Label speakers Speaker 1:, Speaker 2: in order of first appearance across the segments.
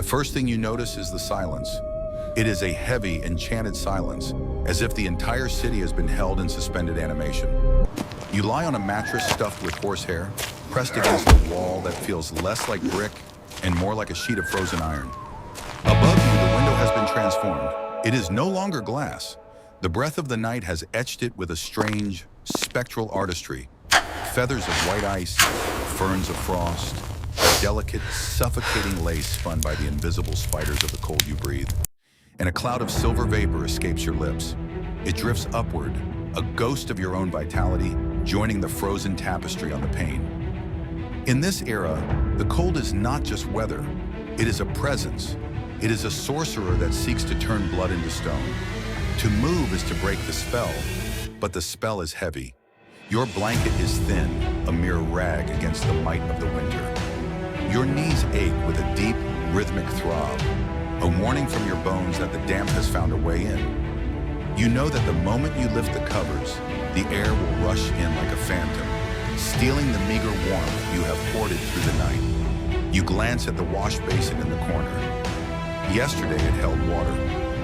Speaker 1: first thing you notice is the silence. It is a heavy, enchanted silence, as if the entire city has been held in suspended animation. You lie on a mattress stuffed with horsehair, pressed against a wall that feels less like brick and more like a sheet of frozen iron. Above you, the window has been transformed. It is no longer glass. The breath of the night has etched it with a strange, spectral artistry. Feathers of white ice, ferns of frost, a delicate, suffocating lace spun by the invisible spiders of the cold you breathe. And a cloud of silver vapor escapes your lips. It drifts upward, a ghost of your own vitality, joining the frozen tapestry on the pane. In this era, the cold is not just weather. It is a presence. It is a sorcerer that seeks to turn blood into stone. To move is to break the spell, but the spell is heavy. Your blanket is thin, a mere rag against the might of the winter. Your knees ache with a deep, rhythmic throb, a warning from your bones that the damp has found a way in. You know that the moment you lift the covers, the air will rush in like a phantom, stealing the meager warmth you have hoarded through the night. You glance at the wash basin in the corner. Yesterday it held water.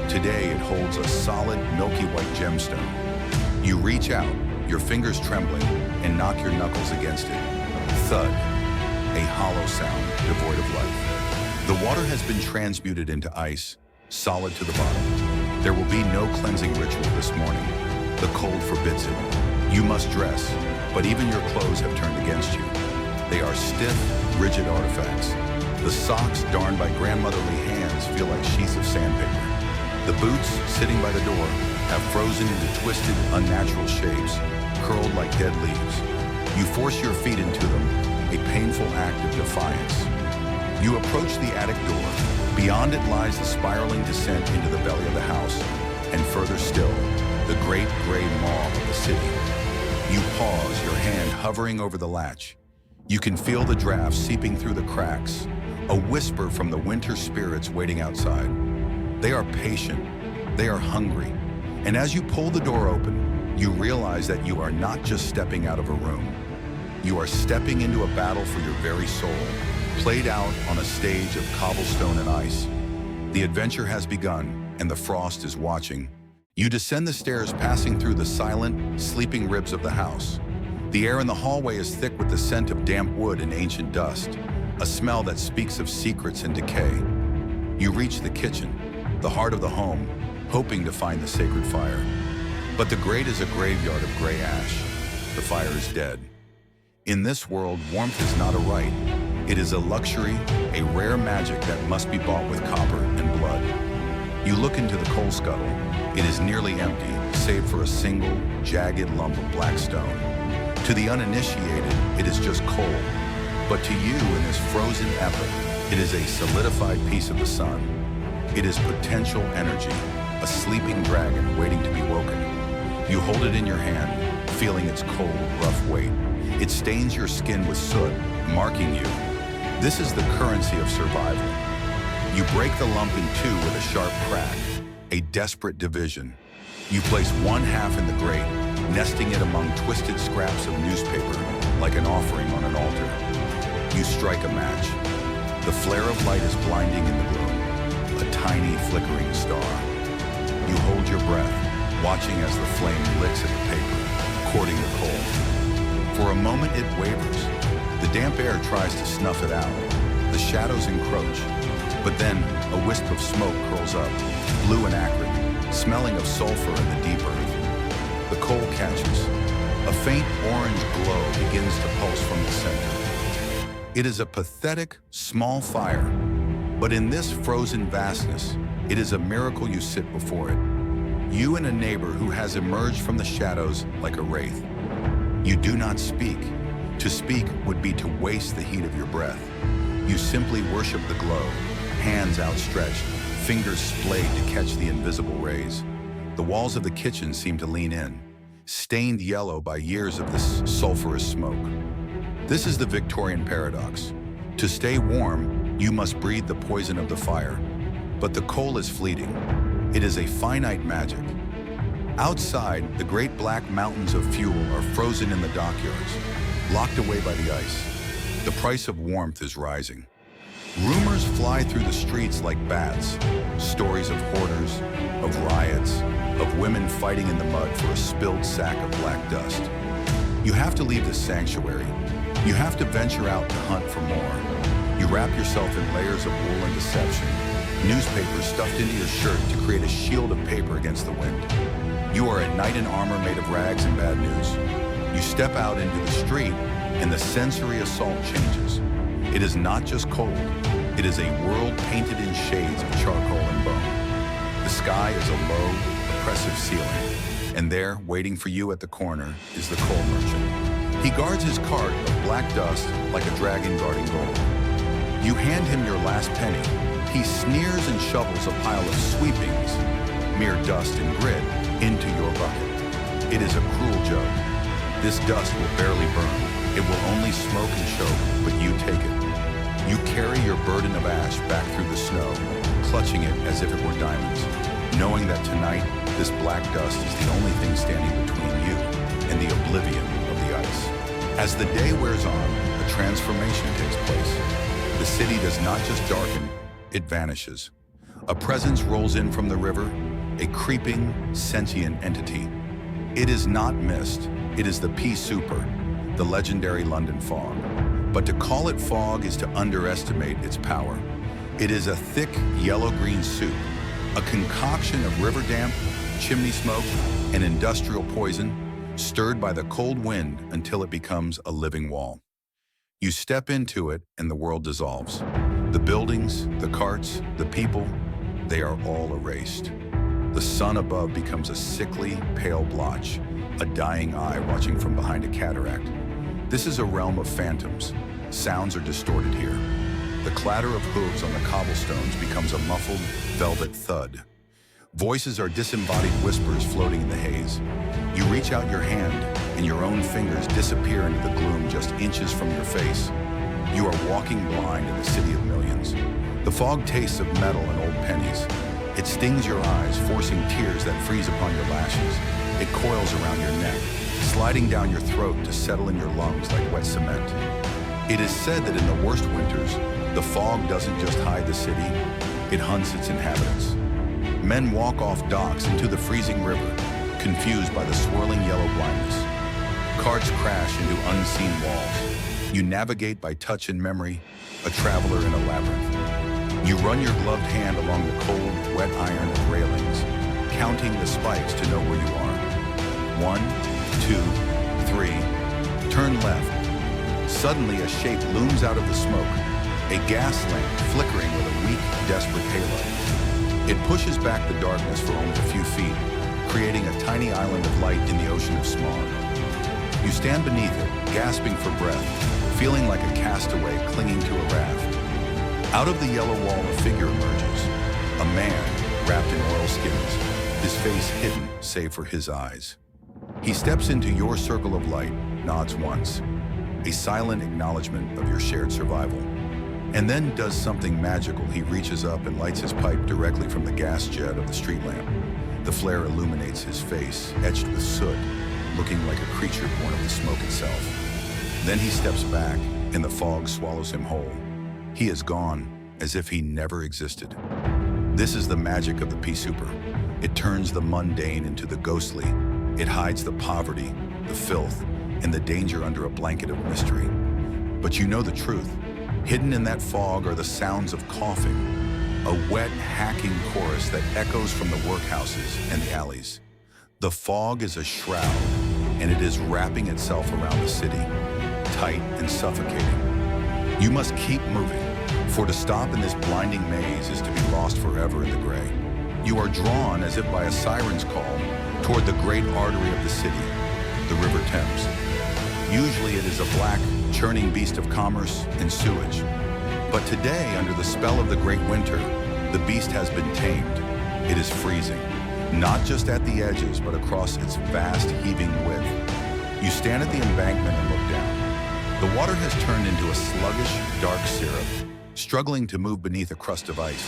Speaker 1: Today it holds a solid, milky white gemstone. You reach out, your fingers trembling, and knock your knuckles against it. Thud, a hollow sound devoid of life. The water has been transmuted into ice, solid to the bottom. There will be no cleansing ritual this morning. The cold forbids it. You must dress, but even your clothes have turned against you. They are stiff, rigid artifacts. The socks darned by grandmotherly hands feel like sheets of sandpaper. The boots, sitting by the door, have frozen into twisted, unnatural shapes, curled like dead leaves. You force your feet into them, a painful act of defiance. You approach the attic door. Beyond it lies the spiraling descent into the belly of the house, and further still, the great gray maw of the city. You pause, your hand hovering over the latch. You can feel the draft seeping through the cracks, a whisper from the winter spirits waiting outside. They are patient, they are hungry, and as you pull the door open, you realize that you are not just stepping out of a room. You are stepping into a battle for your very soul, played out on a stage of cobblestone and ice. The adventure has begun, and the frost is watching. You descend the stairs, passing through the silent, sleeping ribs of the house. The air in the hallway is thick with the scent of damp wood and ancient dust, a smell that speaks of secrets and decay. You reach the kitchen, the heart of the home, hoping to find the sacred fire. But the grate is a graveyard of gray ash. The fire is dead. In this world, warmth is not a right. It is a luxury, a rare magic that must be bought with copper and blood. You look into the coal scuttle. It is nearly empty, save for a single, jagged lump of black stone. To the uninitiated, it is just coal. But to you, in this frozen epoch, it is a solidified piece of the sun. It is potential energy, a sleeping dragon waiting to be woken. You hold it in your hand, feeling its cold, rough weight. It stains your skin with soot, marking you. This is the currency of survival. You break the lump in two with a sharp crack, a desperate division. You place one half in the grate, nesting it among twisted scraps of newspaper like an offering on an altar. You strike a match. The flare of light is blinding in the gloom, a tiny flickering star. You hold your breath, watching as the flame licks at the paper, courting the coal. For a moment it wavers. The damp air tries to snuff it out. The shadows encroach. But then a wisp of smoke curls up, blue and acrid, smelling of sulfur in the deep earth. The coal catches. A faint orange glow begins to pulse from the center. It is a pathetic, small fire, but in this frozen vastness, it is a miracle you sit before it. You and a neighbor who has emerged from the shadows like a wraith. You do not speak. To speak would be to waste the heat of your breath. You simply worship the glow, hands outstretched, fingers splayed to catch the invisible rays. The walls of the kitchen seem to lean in, stained yellow by years of this sulfurous smoke. This is the Victorian paradox. To stay warm, you must breathe the poison of the fire. But the coal is fleeting. It is a finite magic. Outside, the great black mountains of fuel are frozen in the dockyards, locked away by the ice. The price of warmth is rising. Rumors fly through the streets like bats. Stories of hoarders, of riots, of women fighting in the mud for a spilled sack of black dust. You have to leave the sanctuary. You have to venture out to hunt for more. You wrap yourself in layers of wool and deception, newspapers stuffed into your shirt to create a shield of paper against the wind. You are a knight in armor made of rags and bad news. You step out into the street, and the sensory assault changes. It is not just cold. It is a world painted in shades of charcoal and bone. The sky is a low, oppressive ceiling, and there, waiting for you at the corner, is the coal merchant. He guards his cart of black dust like a dragon guarding gold. You hand him your last penny. He sneers and shovels a pile of sweepings, mere dust and grit, into your bucket. It is a cruel joke. This dust will barely burn. It will only smoke and choke, but you take it. You carry your burden of ash back through the snow, clutching it as if it were diamonds, knowing that tonight, this black dust is the only thing standing between you and the oblivion of the ice. As the day wears on, a transformation takes place. The city does not just darken, it vanishes. A presence rolls in from the river, a creeping, sentient entity. It is not mist, it is the pea-souper, the legendary London fog. But to call it fog is to underestimate its power. It is a thick, yellow-green soup, a concoction of river damp, chimney smoke, and industrial poison, stirred by the cold wind until it becomes a living wall. You step into it and the world dissolves. The buildings, the carts, the people, they are all erased. The sun above becomes a sickly, pale blotch, a dying eye watching from behind a cataract. This is a realm of phantoms. Sounds are distorted here. The clatter of hooves on the cobblestones becomes a muffled, velvet thud. Voices are disembodied whispers floating in the haze. You reach out your hand, and your own fingers disappear into the gloom just inches from your face. You are walking blind in the city of millions. The fog tastes of metal and old pennies. It stings your eyes, forcing tears that freeze upon your lashes. It coils around your neck, sliding down your throat to settle in your lungs like wet cement. It is said that in the worst winters, the fog doesn't just hide the city, it hunts its inhabitants. Men walk off docks into the freezing river, confused by the swirling yellow blindness. Carts crash into unseen walls. You navigate by touch and memory, a traveler in a labyrinth. You run your gloved hand along the cold, wet iron of railings, counting the spikes to know where you are. 1, 2, 3, turn left. Suddenly a shape looms out of the smoke, a gas lamp flickering with a weak, desperate halo. It pushes back the darkness for only a few feet, creating a tiny island of light in the ocean of smog. You stand beneath it, gasping for breath, feeling like a castaway clinging to a raft. Out of the yellow wall, a figure emerges, a man wrapped in oilskins, his face hidden save for his eyes. He steps into your circle of light, nods once, a silent acknowledgement of your shared survival, and then does something magical. He reaches up and lights his pipe directly from the gas jet of the street lamp. The flare illuminates his face, etched with soot, looking like a creature born of the smoke itself. Then he steps back, and the fog swallows him whole. He is gone, as if he never existed. This is the magic of the pea-souper. It turns the mundane into the ghostly. It hides the poverty, the filth, and the danger under a blanket of mystery. But you know the truth. Hidden in that fog are the sounds of coughing, a wet, hacking chorus that echoes from the workhouses and the alleys. The fog is a shroud, and it is wrapping itself around the city, tight and suffocating. You must keep moving, for to stop in this blinding maze is to be lost forever in the gray. You are drawn, as if by a siren's call, toward the great artery of the city, the River Thames. Usually it is a black, churning beast of commerce and sewage. But today, under the spell of the great winter, the beast has been tamed. It is freezing, not just at the edges, but across its vast, heaving width. You stand at the embankment and look down. The water has turned into a sluggish, dark syrup, struggling to move beneath a crust of ice.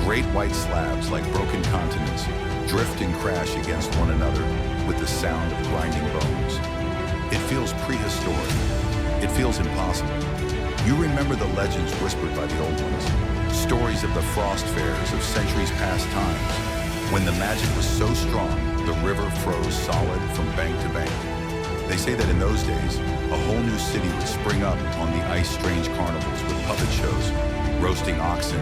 Speaker 1: Great white slabs, like broken continents, drift and crash against one another with the sound of grinding bones. It feels prehistoric. It feels impossible. You remember the legends whispered by the old ones, stories of the frost fairs of centuries past times, when the magic was so strong, the river froze solid from bank to bank. They say that in those days, a whole new city would spring up on the ice-strange carnivals with puppet shows, roasting oxen,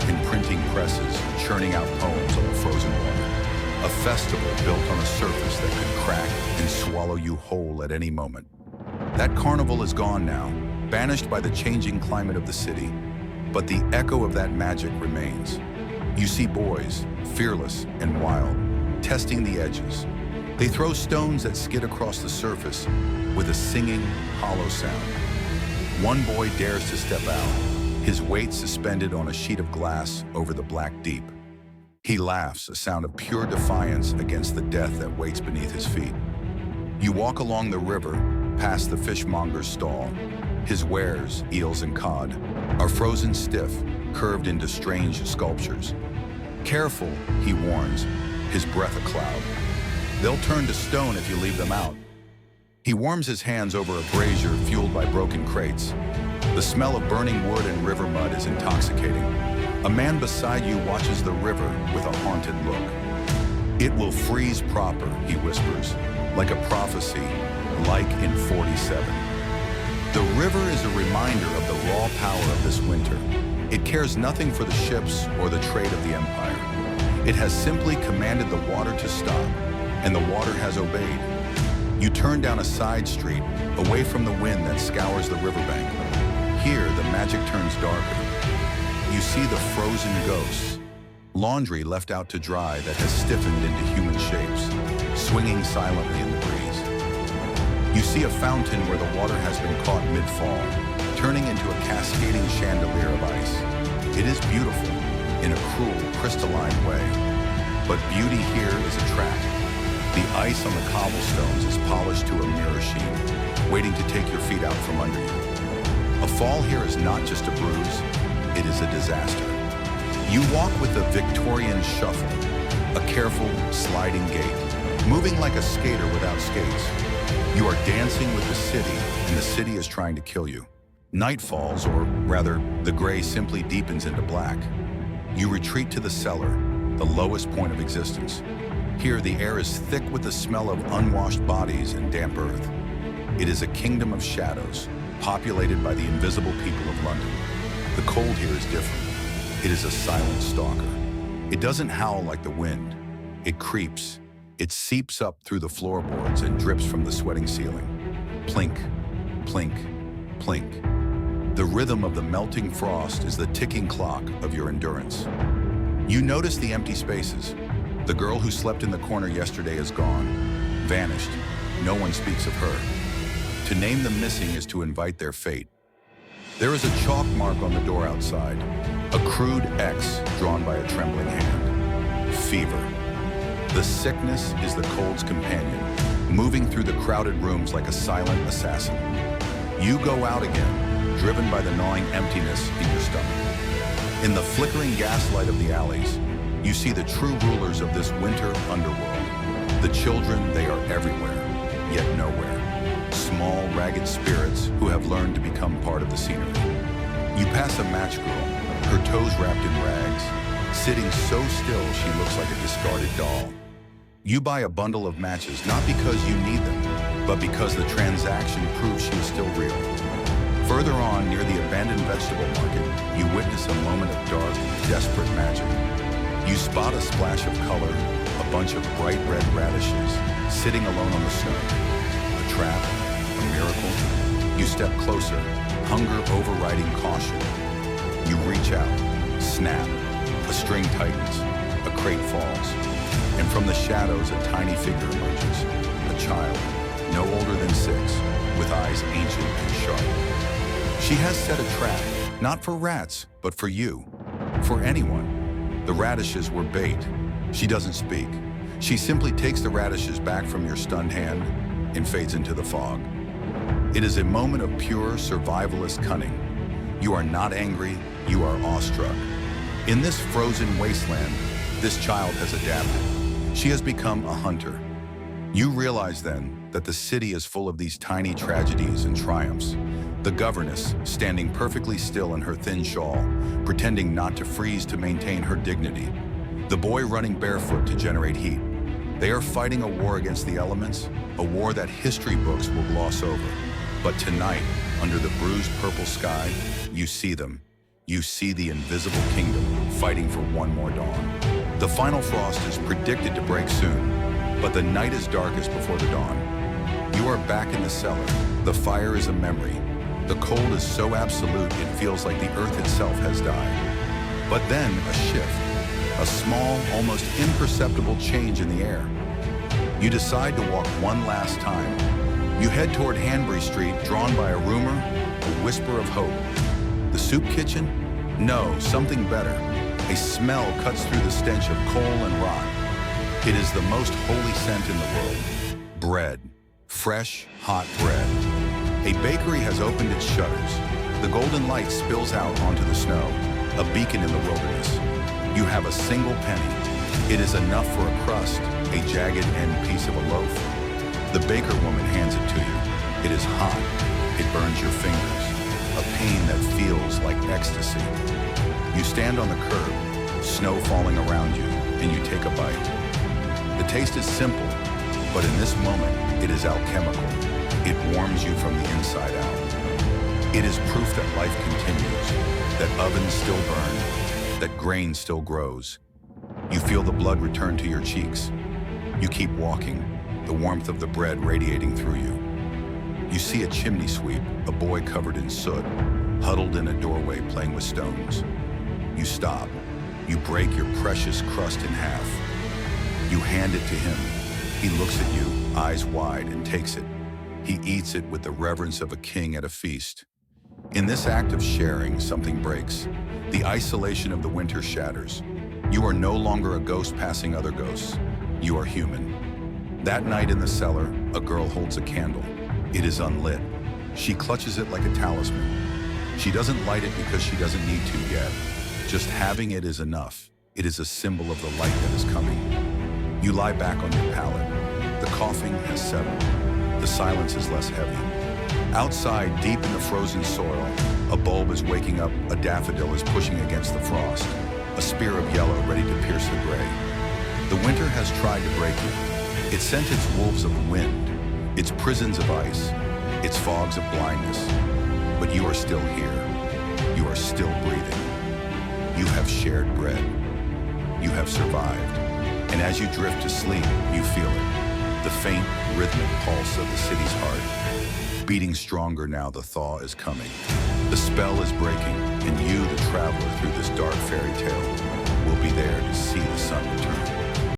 Speaker 1: imprinting presses, churning out poems on the frozen water. A festival built on a surface that could crack and swallow you whole at any moment. That carnival is gone now, banished by the changing climate of the city, but the echo of that magic remains. You see boys, fearless and wild, testing the edges. They throw stones that skid across the surface with a singing, hollow sound. One boy dares to step out, his weight suspended on a sheet of glass over the black deep. He laughs, a sound of pure defiance against the death that waits beneath his feet. You walk along the river, past the fishmonger's stall. His wares, eels and cod, are frozen stiff, curved into strange sculptures. Careful, he warns, his breath a cloud. They'll turn to stone if you leave them out. He warms his hands over a brazier fueled by broken crates. The smell of burning wood and river mud is intoxicating. A man beside you watches the river with a haunted look. It will freeze proper, he whispers, like a prophecy, like in 47. The river is a reminder of the raw power of this winter. It cares nothing for the ships or the trade of the empire. It has simply commanded the water to stop, and the water has obeyed. You turn down a side street, away from the wind that scours the riverbank. Here, the magic turns darker. You see the frozen ghosts, laundry left out to dry that has stiffened into human shapes, swinging silently in the breeze. You see a fountain where the water has been caught mid-fall, turning into a cascading chandelier of ice. It is beautiful, in a cruel, crystalline way. But beauty here is a trap. The ice on the cobblestones is polished to a mirror sheen, waiting to take your feet out from under you. A fall here is not just a bruise, it is a disaster. You walk with a Victorian shuffle, a careful, sliding gait, moving like a skater without skates. You are dancing with the city, and the city is trying to kill you. Night falls, or rather, the gray simply deepens into black. You retreat to the cellar, the lowest point of existence. Here, the air is thick with the smell of unwashed bodies and damp earth. It is a kingdom of shadows, populated by the invisible people of London. The cold here is different. It is a silent stalker. It doesn't howl like the wind. It creeps. It seeps up through the floorboards and drips from the sweating ceiling. Plink, plink, plink. The rhythm of the melting frost is the ticking clock of your endurance. You notice the empty spaces. The girl who slept in the corner yesterday is gone, vanished. No one speaks of her. To name the missing is to invite their fate. There is a chalk mark on the door outside, a crude X drawn by a trembling hand. Fever. The sickness is the cold's companion, moving through the crowded rooms like a silent assassin. You go out again, driven by the gnawing emptiness in your stomach. In the flickering gaslight of the alleys, you see the true rulers of this winter underworld. The children, they are everywhere, yet nowhere. Small, ragged spirits who have learned to become part of the scenery. You pass a match girl, her toes wrapped in rags, sitting so still she looks like a discarded doll. You buy a bundle of matches not because you need them, but because the transaction proves she is still real. Further on, near the abandoned vegetable market, you witness a moment of dark, desperate magic. You spot a splash of color, a bunch of bright red radishes, sitting alone on the snow. A trap, a miracle. You step closer, hunger overriding caution. You reach out, snap, a string tightens, a crate falls, and from the shadows a tiny figure emerges, a child, no older than 6, with eyes ancient and sharp. She has set a trap, not for rats, but for you, for anyone. The radishes were bait. She doesn't speak. She simply takes the radishes back from your stunned hand and fades into the fog. It is a moment of pure survivalist cunning. You are not angry, you are awestruck. In this frozen wasteland, this child has adapted. She has become a hunter. You realize then that the city is full of these tiny tragedies and triumphs, The governess, standing perfectly still in her thin shawl, pretending not to freeze to maintain her dignity. The boy running barefoot to generate heat. They are fighting a war against the elements, a war that history books will gloss over. But tonight, under the bruised purple sky, you see them. You see the invisible kingdom fighting for one more dawn. The final frost is predicted to break soon, but the night is darkest before the dawn. You are back in the cellar. The fire is a memory. The cold is so absolute it feels like the earth itself has died. But then a shift, a small, almost imperceptible change in the air. You decide to walk one last time. You head toward Hanbury Street, drawn by a rumor, a whisper of hope. The soup kitchen? No, something better. A smell cuts through the stench of coal and rot. It is the most holy scent in the world. Bread. Fresh, hot bread. A bakery has opened its shutters. The golden light spills out onto the snow, a beacon in the wilderness. You have a single penny. It is enough for a crust, a jagged end piece of a loaf. The baker woman hands it to you. It is hot. It burns your fingers. A pain that feels like ecstasy. You stand on the curb, snow falling around you, and you take a bite. The taste is simple, but in this moment, it is alchemical. It warms you from the inside out. It is proof that life continues, that ovens still burn, that grain still grows. You feel the blood return to your cheeks. You keep walking, the warmth of the bread radiating through you. You see a chimney sweep, a boy covered in soot, huddled in a doorway playing with stones. You stop. You break your precious crust in half. You hand it to him. He looks at you, eyes wide, and takes it. He eats it with the reverence of a king at a feast. In this act of sharing, something breaks. The isolation of the winter shatters. You are no longer a ghost passing other ghosts. You are human. That night in the cellar, a girl holds a candle. It is unlit. She clutches it like a talisman. She doesn't light it because she doesn't need to yet. Just having it is enough. It is a symbol of the light that is coming. You lie back on your pallet. The coughing has settled. The silence is less heavy. Outside, deep in the frozen soil, a bulb is waking up, a daffodil is pushing against the frost, a spear of yellow ready to pierce the gray. The winter has tried to break you. It sent its wolves of wind, its prisons of ice, its fogs of blindness. But you are still here. You are still breathing. You have shared bread. You have survived. And as you drift to sleep, you feel it. The faint, rhythmic pulse of the city's heart. Beating stronger now, the thaw is coming. The spell is breaking, and you, the traveler through this dark fairy tale,